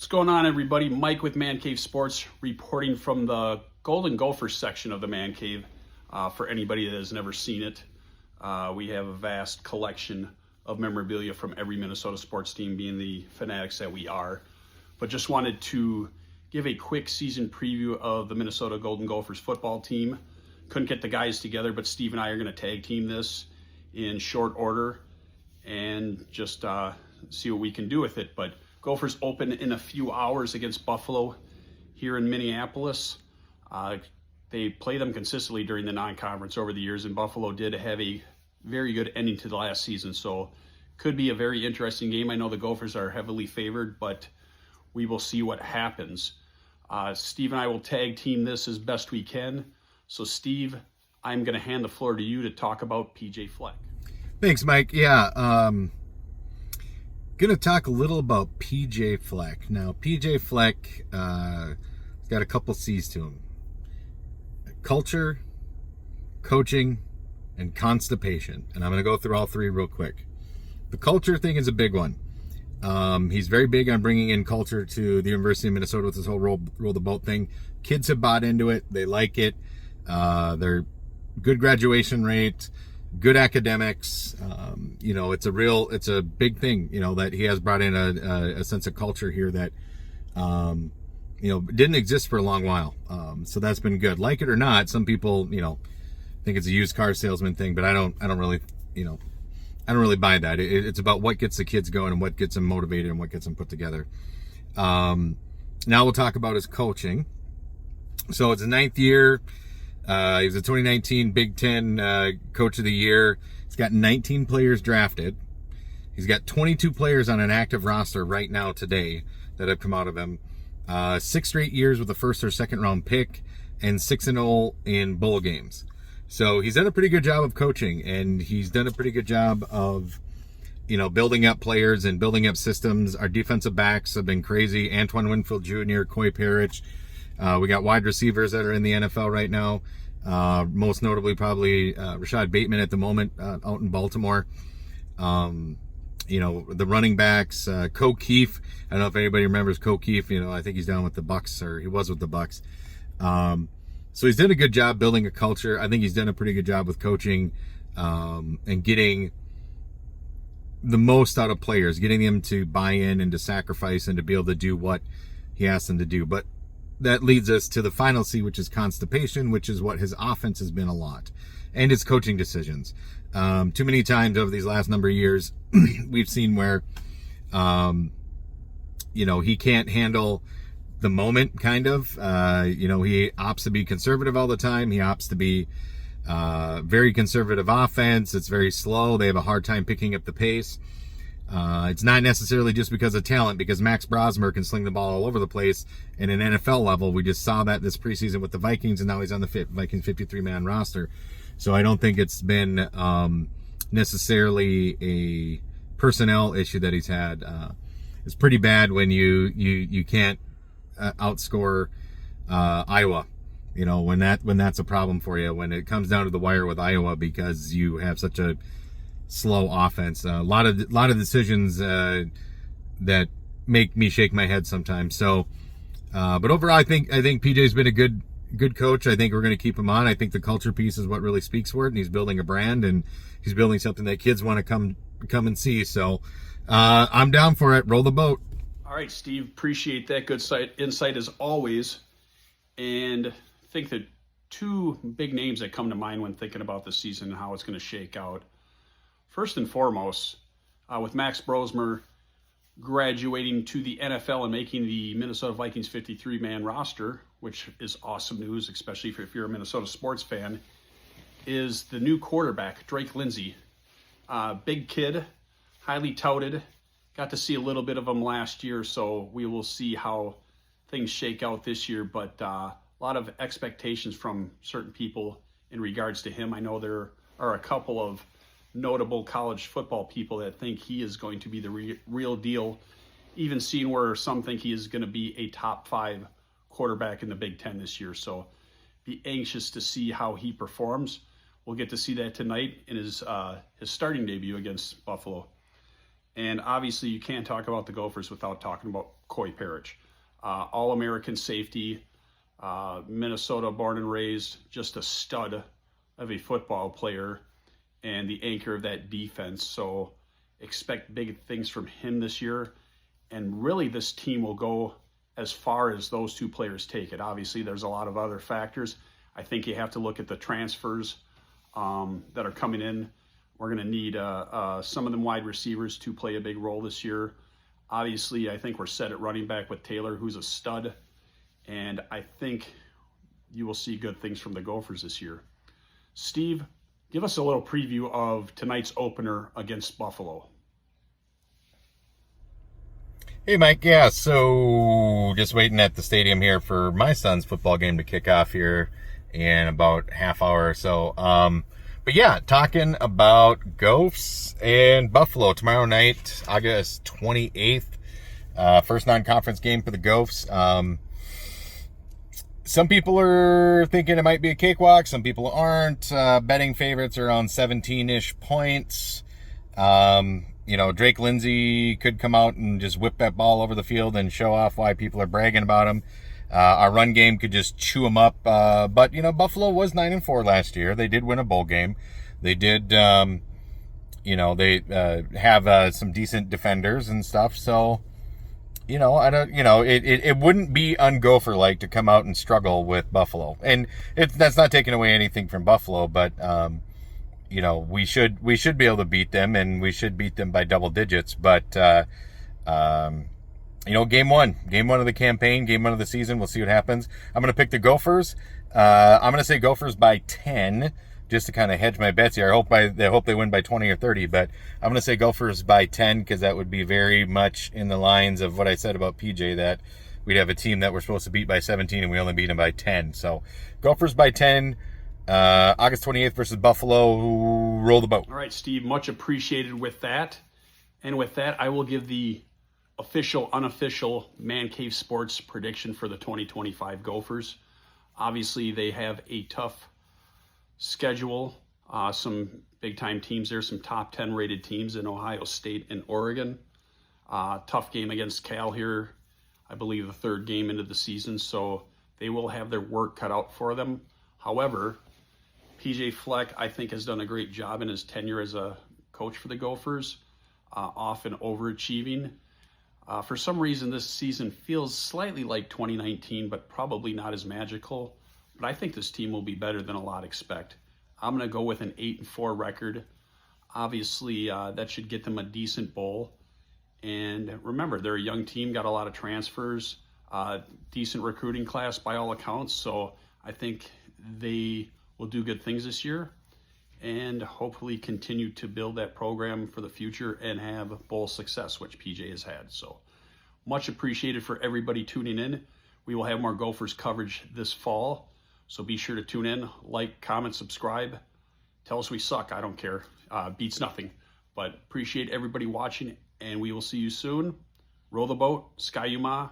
What's going on, everybody? Mike with Man Cave Sports reporting from the Golden Gophers section of the Man Cave. For anybody that has never seen it, we have a vast collection of memorabilia from every Minnesota sports team, being the fanatics that we are. But just wanted to give a quick season preview of the Minnesota Golden Gophers football team. Couldn't get the guys together, but Steve and I are going to tag team this in short order and just see what we can do with it. But Gophers open in a few hours against Buffalo here in Minneapolis. They play them consistently during the non-conference over the years, and Buffalo did have a very good ending to the last season, so could be a very interesting game. I know the Gophers are heavily favored, but we will see what happens. Steve and I will tag team this as best we can. So Steve, I'm going to hand the floor to you to talk about PJ Fleck. Thanks, Mike. Yeah, going to talk a little about PJ Fleck. Now, PJ Fleck has got a couple C's to him. Culture, coaching, and constipation. And I'm going to go through all three real quick. The culture thing is a big one. He's very big on bringing in culture to the University of Minnesota with this whole roll the boat thing. Kids have bought into it. They like it. They're good graduation rate, good academics. It's a big thing, that he has brought in a sense of culture here that, didn't exist for a long while. So that's been good. Like it or not, some people, think it's a used car salesman thing, but I don't really buy that. It's about what gets the kids going and what gets them motivated and what gets them put together. Now we'll talk about his coaching. So it's the 9th year. He was the 2019 Big Ten Coach of the Year. He's got 19 players drafted. He's got 22 players on an active roster right now today that have come out of him. 6 straight years with a first or second round pick and 6-0 in bowl games. So he's done a pretty good job of coaching, and he's done a pretty good job of, building up players and building up systems. Our defensive backs have been crazy. Antoine Winfield Jr., Coy Parrish. We got wide receivers that are in the NFL right now. Most notably probably Rashad Bateman at the moment out in Baltimore. The running backs, Co Keefe. I don't know if anybody remembers Co Keefe. I think he's down with the Bucks, or he was with the Bucks. So he's done a good job building a culture. I think he's done a pretty good job with coaching and getting the most out of players, getting them to buy in and to sacrifice and to be able to do what he asked them to do. But that leads us to the final C, which is constipation, which is what his offense has been a lot, and his coaching decisions. Too many times over these last number of years, we've seen where, he can't handle the moment, kind of. He opts to be conservative all the time. He opts to be very conservative offense. It's very slow. They have a hard time picking up the pace. It's not necessarily just because of talent, because Max Brosmer can sling the ball all over the place in an NFL level. We just saw that this preseason with the Vikings, and now he's on the Vikings 53-man roster. So I don't think it's been necessarily a personnel issue that he's had. It's pretty bad when you can't outscore Iowa. When that's a problem for you, when it comes down to the wire with Iowa, because you have such a slow offense. A lot of decisions that make me shake my head sometimes. So, but overall, I think PJ's been a good coach. I think we're going to keep him on. I think the culture piece is what really speaks for it, and he's building a brand, and he's building something that kids want to come and see. So, I'm down for it. Roll the boat. All right, Steve, appreciate that good insight as always. And I think the two big names that come to mind when thinking about the season and how it's going to shake out. First and foremost, with Max Brosmer graduating to the NFL and making the Minnesota Vikings 53-man roster, which is awesome news, especially if you're a Minnesota sports fan, is the new quarterback, Drake Lindsey. Big kid, highly touted. Got to see a little bit of him last year, so we will see how things shake out this year. But a lot of expectations from certain people in regards to him. I know there are a couple of notable college football people that think he is going to be the real deal, even seeing where some think he is going to be a top 5 quarterback in the Big Ten this year. So be anxious to see how he performs. We'll get to see that tonight in his starting debut against Buffalo. And obviously you can't talk about the Gophers without talking about Coy Parrish. All-American safety, Minnesota born and raised, just a stud of a football player and the anchor of that defense. So expect big things from him this year. And really this team will go as far as those two players take it. Obviously, there's a lot of other factors. I think you have to look at the transfers that are coming in. We're going to need some of them wide receivers to play a big role this year. Obviously, I think we're set at running back with Taylor, who's a stud. And I think you will see good things from the Gophers this year. Steve, give us a little preview of tonight's opener against Buffalo. Hey, Mike. Yeah, so just waiting at the stadium here for my son's football game to kick off here in about half hour or so. But yeah, talking about Gophers and Buffalo tomorrow night, August 28th. First non-conference game for the Gophers. Some people are thinking it might be a cakewalk. Some people aren't. Betting favorites are around 17-ish points. Drake Lindsey could come out and just whip that ball over the field and show off why people are bragging about him. Our run game could just chew them up. But Buffalo was 9-4 last year. They did win a bowl game. They did, have some decent defenders and stuff. So, it wouldn't be un-Gopher-like to come out and struggle with Buffalo. And that's not taking away anything from Buffalo, but, we should be able to beat them, and we should beat them by double digits. But, game one of the campaign, game one of the season, we'll see what happens. I'm going to pick the Gophers. I'm going to say Gophers by 10, just to kind of hedge my bets here. I hope they win by 20 or 30, but I'm going to say Gophers by 10, because that would be very much in the lines of what I said about PJ, that we'd have a team that we're supposed to beat by 17 and we only beat them by 10. So Gophers by 10. August 28th versus Buffalo. Roll the boat. All right, Steve, much appreciated with that. And with that, I will give the official, unofficial Man Cave Sports prediction for the 2025 Gophers. Obviously, they have a tough schedule. Some big-time teams there, some top 10 rated teams in Ohio State and Oregon. Tough game against Cal here, I believe the third game into the season, so they will have their work cut out for them. However, PJ Fleck, I think, has done a great job in his tenure as a coach for the Gophers, often overachieving. For some reason, this season feels slightly like 2019, but probably not as magical. But I think this team will be better than a lot expect. I'm going to go with an 8-4 record. Obviously, that should get them a decent bowl. And remember, they're a young team, got a lot of transfers, decent recruiting class by all accounts. So I think they will do good things this year and hopefully continue to build that program for the future and have bowl success, which PJ has had. So much appreciated for everybody tuning in. We will have more Gophers coverage this fall. So be sure to tune in, like, comment, subscribe. Tell us we suck. I don't care. Beats nothing. But appreciate everybody watching, and we will see you soon. Roll the boat. Sky Yuma.